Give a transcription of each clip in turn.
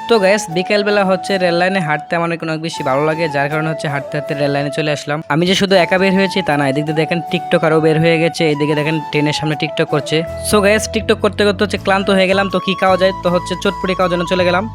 তো গাইস বিকেলবেলা হচ্ছে রেল লাইনে হাঁটতে আমার অনেক বেশি ভালো লাগে, যার কারণে হচ্ছে হাঁটতে হাঁটতে রেল লাইনে চলে আসলাম। আমি যে শুধু একা বের হয়েছি তা না, এদিক দিয়ে দেখেন টিকটক আরও বের হয়ে গেছে, এদিকে দেখেন ট্রেনের সামনে টিকটক করছে। সো গাইস টিকটক করতে করতে হচ্ছে ক্লান্ত হয়ে গেলাম, তো কি খাওয়া যায়, তো হচ্ছে চটপটি খাওয়ার জন্য চলে গেলাম।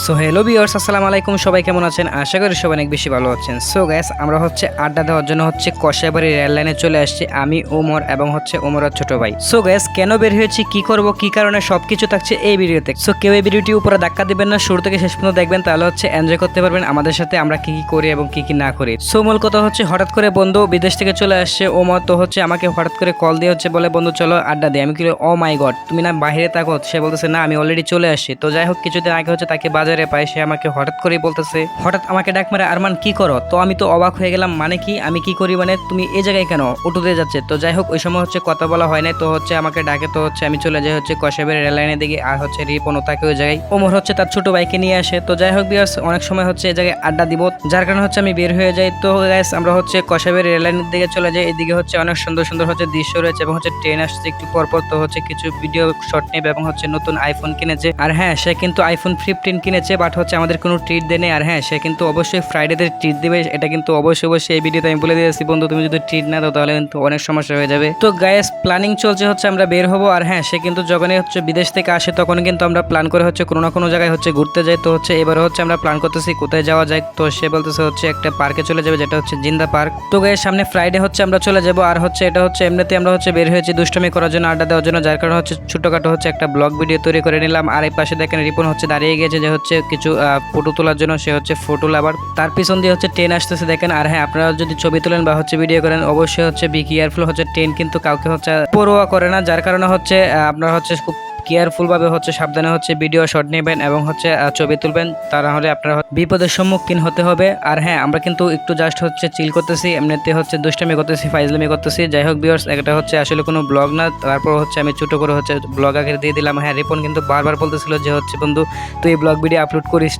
সো হ্যালো ভিউয়ার্স, আসসালামু আলাইকুম, সবাই কেমন আছেন? আশা করি সবাই অনেক বেশি ভালো আছেন। সো গাইস আমরা হচ্ছে আড্ডা দেওয়ার জন্য হচ্ছে কষাইবাড়ি রেল লাইনে চলে আসছি, আমি ওমর এবং হচ্ছে ওমরের ছোট ভাই। সো গাইস কেন বের হয়েছি, কি করব, কি কারণে, সবকিছু থাকছে এই ভিডিওতে। সো কেউ এই ভিডিওটি উপরে ধাক্কা দিবেন না, শুরু থেকে শেষ পর্যন্ত দেখবেন, তাহলে হচ্ছে এনজয় করতে পারবেন আমাদের সাথে আমরা কি কি করি এবং কি কি না করি। সো মূল কথা হচ্ছে হঠাৎ করে বন্ধু বিদেশ থেকে চলে আসছে ওমর, তো হচ্ছে আমাকে হঠাৎ করে কল দিয়ে হচ্ছে বলে বন্ধু চলো আড্ডা দিই। আমি কি ও মাই গড তুমি না বাইরে থাকো, সে বলতেছে না আমি অলরেডি চলে আসছি। তো যাই হোক কিছুদিন আগে হচ্ছে তাকে বাজারে পাই, সে আমাকে হঠাৎ করেই বলতেছে, হঠাৎ আমাকে ডাক মারে আরমান কি করো। তো আমি তো অবাক হয়ে গেলাম, মানে কি আমি কি করি, মানে তুমি এই জায়গায় কেন, অটোতে যাচ্ছে। তো যাই হোক ওই সময় হচ্ছে কথা বলা হয় নাই, তো হচ্ছে আমাকে ডাকে, তো হচ্ছে আমি চলে যাই হচ্ছে কষাইবাড়ি রেল লাইনের দিকে, আর হচ্ছে রিপন ও তাকে ওই জায়গায়, ওমর হচ্ছে তার ছোট ভাইকে নিয়ে আসে। তো যাই হোক বিয়ার্স অনেক সময় হচ্ছে এই জায়গায় আড্ডা দিব, যার কারণে হচ্ছে আমি বের হয়ে যাই। তো গাইস আমরা হচ্ছে কষাইবাড়ি রেল লাইনের দিকে চলে যাই, এদিকে হচ্ছে অনেক সুন্দর সুন্দর হচ্ছে দৃশ্য রয়েছে এবং হচ্ছে ট্রেন আসছে একটু পরপর, তো হচ্ছে কিছু ভিডিও শট নেবে এবং হচ্ছে নতুন আইফোন কিনেছে। আর হ্যাঁ সে কিন্তু আইফোন 15 কিনেছে, বাট হচ্ছে আমাদের কোনো ট্রিট দেয়। আর হ্যাঁ সে কিন্তু অবশ্যই ফ্রাইডেতে ট্রিট দেবে, এটা কিন্তু অবশ্যই এই ভিডিওতে আমি বলে দিয়েছি বন্ধু, তুমি যদি ট্রিট না দাও তাহলে কিন্তু অনেক সমস্যা হয়ে যাবে। তো গাইস প্ল্যানিং চলছে হচ্ছে আমরা বের হবো। আর হ্যাঁ সে কিন্তু যখনই হচ্ছে বিদেশ থেকে আসে তখন কিন্তু আমরা প্ল্যান করে হচ্ছে কোনো না কোনো জায়গায় হচ্ছে ঘুরতে যাই। তো হচ্ছে এবারে হচ্ছে আমরা প্ল্যান করতেছি কোথায় যাওয়া যায়। তো সে বলতেছে হচ্ছে একটা পার্কে চলে যাবে, যেটা হচ্ছে জিন্দা পার্ক। তো গাইস সামনে ফ্রাইডে হচ্ছে আমরা চলে যাবো। আর হচ্ছে এটা হচ্ছে এমনিতে আমরা হচ্ছে বের হয়েছি দুষ্টমি করার জন্য, আড্ডা দেওয়ার জন্য, যার কারণে হচ্ছে ছোটখাটো হচ্ছে একটা ব্লগ ভিডিও তৈরি করে নিলাম। আর এই পাশে দেখেন রিপন হচ্ছে দাঁড়িয়ে গেছে যে হচ্ছে কিছু ফটো তোলার জন্য, সে হচ্ছে ফটো লাভার, তার পিছন দিয়ে হচ্ছে ট্রেন আসতেছে দেখেন। আর হ্যাঁ আপনারা যদি ছবি তোলেন বা হচ্ছে ভিডিও করেন অবশ্যই হচ্ছে বি কেয়ারফুল, হচ্ছে ট্রেন কিন্তু কাউকে হচ্ছে পরোয়া করে না, যার কারণে হচ্ছে আপনারা হচ্ছে খুব কেয়ারফুল ভাবে হচ্ছে সাবধানে হচ্ছে ভিডিও শট নেবেন এবং হচ্ছে ছবি তুলবেন, তা না হলে আপনারা বিপদের সম্মুখীন হতে হবে। আর হ্যাঁ আমরা কিন্তু একটু জাস্ট হচ্ছে চিল করতেছি, এমনিতে হচ্ছে দুষ্টামি করতেছি, ফাইজলামি করতেছি। যাই হোক ভিউয়ার্স এটা হচ্ছে আসলে কোনো ব্লগ না, তারপর হচ্ছে আমি ছোট করে হচ্ছে ব্লগ আগে দিয়ে দিলাম। হ্যাঁ রিপন কিন্তু বারবার বলতেছিল যে হচ্ছে বন্ধু তুই ব্লগ ভিডিও আপলোড করিস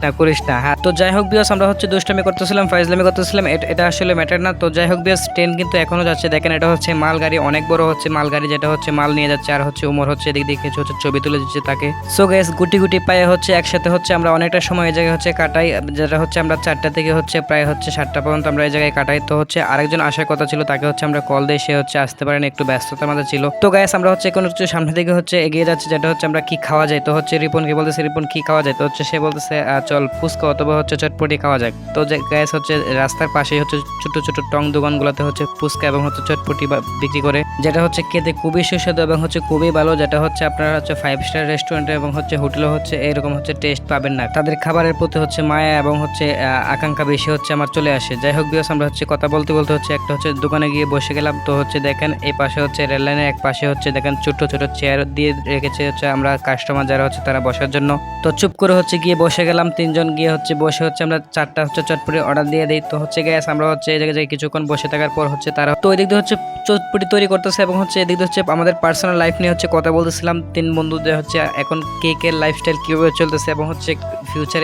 না। হ্যাঁ তো যাই হোক ভিউয়ার্স আমরা হচ্ছে দুষ্টামি করতেছিলাম, ফাইজলামি করতেছিলাম, এটা আসলে ম্যাটার না। তো যাই হোক ভিউয়ার্স ট্রেন কিন্তু এখনো যাচ্ছে, দেখেন এটা হচ্ছে মালগাড়ি, অনেক বড় হচ্ছে মালগাড়ি, যেটা হচ্ছে মাল নিয়ে যাচ্ছে। আর হচ্ছে উমর হচ্ছে এদিক দিয়ে কিছু হচ্ছে ছবি তুলে দিচ্ছে তাকে। সো গাইস গুটি গুটি পায়ে হচ্ছে একসাথে হচ্ছে আমরা অনেকটা সময় এই জায়গায় হচ্ছে কাটাই, যেটা হচ্ছে আমরা 4টা থেকে হচ্ছে প্রায় হচ্ছে 7টা পর্যন্ত আমরা এই জায়গায় কাটাই। তো হচ্ছে আরেকজন আসার কথা ছিল, তাকে হচ্ছে আমরা কল দিয়ে, সে হচ্ছে আসতে পারেন, একটু ব্যস্ততার মধ্যে ছিল। তো গাইস আমরা হচ্ছে কোনো কিছু সামনে দিকে হচ্ছে এগিয়ে যাচ্ছে, যেটা হচ্ছে আমরা কি খাওয়া যায়। তো হচ্ছে রিপনকে বলতেছে রিপন কি খাওয়া যায়, তো হচ্ছে সে বলতেছে চল ফুচকা অথবা হচ্ছে চটপটি খাওয়া যায়। তো যে গাইস হচ্ছে রাস্তার পাশেই হচ্ছে ছোট ছোট টং দোকানগুলোতে হচ্ছে ফুচকা এবং হচ্ছে চটপটি বিক্রি করে, যেটা হচ্ছে খেতে খুবই সুস্বাদু এবং হচ্ছে খুবই ভালো, যেটা হচ্ছে আপনারা হচ্ছে 5 স্টার রেস্টুরেন্টে এবং হচ্ছে হোটেলে হচ্ছে এরকম হচ্ছে টেস্ট পাবেন না। তাদের খাবারের প্রতি হচ্ছে মায়া এবং হচ্ছে আকাঙ্ক্ষা বেশি হচ্ছে আমার চলে আসে। যাই হোক বিকজ আমরা হচ্ছে কথা বলতে বলতে হচ্ছে একটা হচ্ছে দোকানে গিয়ে বসে গেলাম। তো হচ্ছে দেখেন এই পাশে হচ্ছে রেল লাইনের এক পাশে হচ্ছে দেখেন ছোট ছোট চেয়ার দিয়ে রেখেছে হচ্ছে আমরা কাস্টমার যারা হচ্ছে তারা বসার জন্য। তো চুপ করে হচ্ছে গিয়ে বসে গেলাম, 3জন গিয়ে হচ্ছে বসে হচ্ছে আমরা 4টা হচ্ছে চটপটি অর্ডার দিয়ে দিই। তো হচ্ছে গ্যাস আমরা হচ্ছে এই জায়গায় কিছুক্ষণ বসে থাকার পর হচ্ছে তারা তো ওই দিক দিয়ে হচ্ছে চটপটি তৈরি করতেছে এবং হচ্ছে এদিক দিয়ে হচ্ছে আমাদের পার্সোনাল লাইফ নিয়ে হচ্ছে কথা বলতেছিলাম 3 বন্ধুদের, হচ্ছে এখন কেকের লাইফস্টাইল কিভাবে চলতেছে এবং হচ্ছে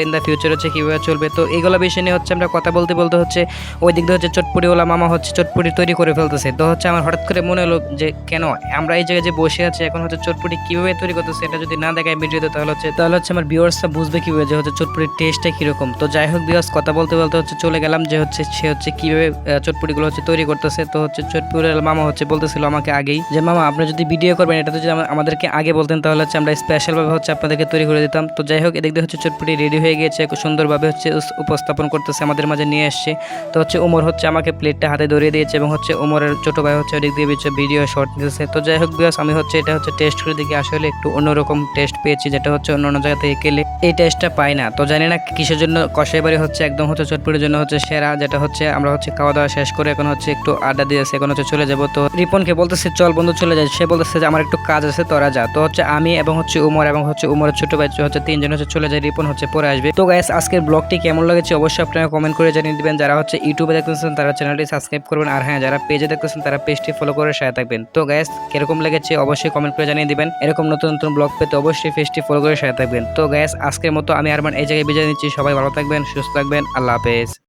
ইন দ্য ফিউচার হচ্ছে কিভাবে চলবে। তো এইগুলো বিষয় নিয়ে হচ্ছে আমরা কথা বলতে বলতে হচ্ছে ওই দিক দিয়ে হচ্ছে চটপটিওয়ালা মামা হচ্ছে চটপটি তৈরি করে ফেলতেছে। তো হচ্ছে আমার হঠাৎ করে মনে হলো যে কেন আমরা এই জায়গায় যে বসে আছি এখন হচ্ছে চটপটি কিভাবে তৈরি করতেছে, এটা যদি না দেখায় ভিডিওতে তাহলে হচ্ছে আমার ভিউয়ার্সরা বুঝবে কিভাবে যে হচ্ছে চটপটির টেস্টটা কিরকম। তো যাই হোক ভিউয়ার্স কথা বলতে বলতে হচ্ছে চলে গেলাম যে হচ্ছে সে হচ্ছে কিভাবে চটপটিগুলো হচ্ছে তৈরি করতেছে। তো হচ্ছে চটপটিওয়ালা মামা হচ্ছে বলতেছিল আমাকে আগেই যে মামা আপনি যদি ভিডিও করবেন এটা যদি আমাদেরকে আগে বলতেন তাহলে হচ্ছে আমরা স্পেশালভাবে হচ্ছে আপনাদেরকে তৈরি করে দিতাম। তো যাই হোক এদিক দিয়ে হচ্ছে চটপটি রেডি হয়ে গিয়েছে, সুন্দরভাবে হচ্ছে উপস্থাপন করতেছে, আমাদের মাঝে নিয়ে আসছে। তো হচ্ছে ওমর হচ্ছে আমাকে প্লেটটা হাতে ধরিয়ে দিয়েছে এবং হচ্ছে ওমরের ছোট ভাই হচ্ছে ওদিক দিয়ে ভিডিও শট নিতেছে। তো যাই হোক বিকজ আমি হচ্ছে এটা হচ্ছে টেস্ট করে দেখি আসলে একটু অন্যরকম টেস্ট পেয়েছি, যেটা হচ্ছে অন্য জায়গা থেকে গেলে এই টেস্টটা পাই না। তো জানি না কিসের জন্য কষাইবাড়ি হচ্ছে একদম হচ্ছে চটপটির জন্য হচ্ছে সেরা, যেটা হচ্ছে আমরা হচ্ছে খাওয়া দাওয়া শেষ করে এখন হচ্ছে একটু আড্ডা দিয়েছে, এখন হচ্ছে চলে যাবো। তো রিপনকে বলতেছে চল বন্ধু চলে যায়, সে বলতেছে যে আমার একটু কাজ আছে তোরা যা। তো হচ্ছে আমি এবং হচ্ছে উমর এবং হচ্ছে উমরের ছোট ভাই হচ্ছে 3জন হচ্ছে চলে যায়, রিপন হচ্ছে পরে আসবে। তো গাইস আজকের ব্লগটি কেমন লেগেছে অবশ্যই আপনারা কমেন্ট করে জানিয়ে দিবেন। যারা হচ্ছে ইউটিউবে দেখতেছেন তারা চ্যানেলটি সাবস্ক্রাইব করবেন, আর হ্যাঁ যারা পেজে দেখতেছেন তারা পেজটি ফলো করে সাথে থাকবেন। তো গাইস কিরকম লেগেছে অবশ্যই কমেন্ট করে জানিয়ে দিবেন। এরকম নতুন নতুন ব্লগ পেতে অবশ্যই পেজটি ফলো করে সাথে থাকবেন। তো গাইস আজকের মতো আমি আরমান এই জায়গায় বিদায় নিচ্ছি, সবাই ভালো থাকবেন, সুস্থ থাকবেন, আল্লাহ হাফেজ।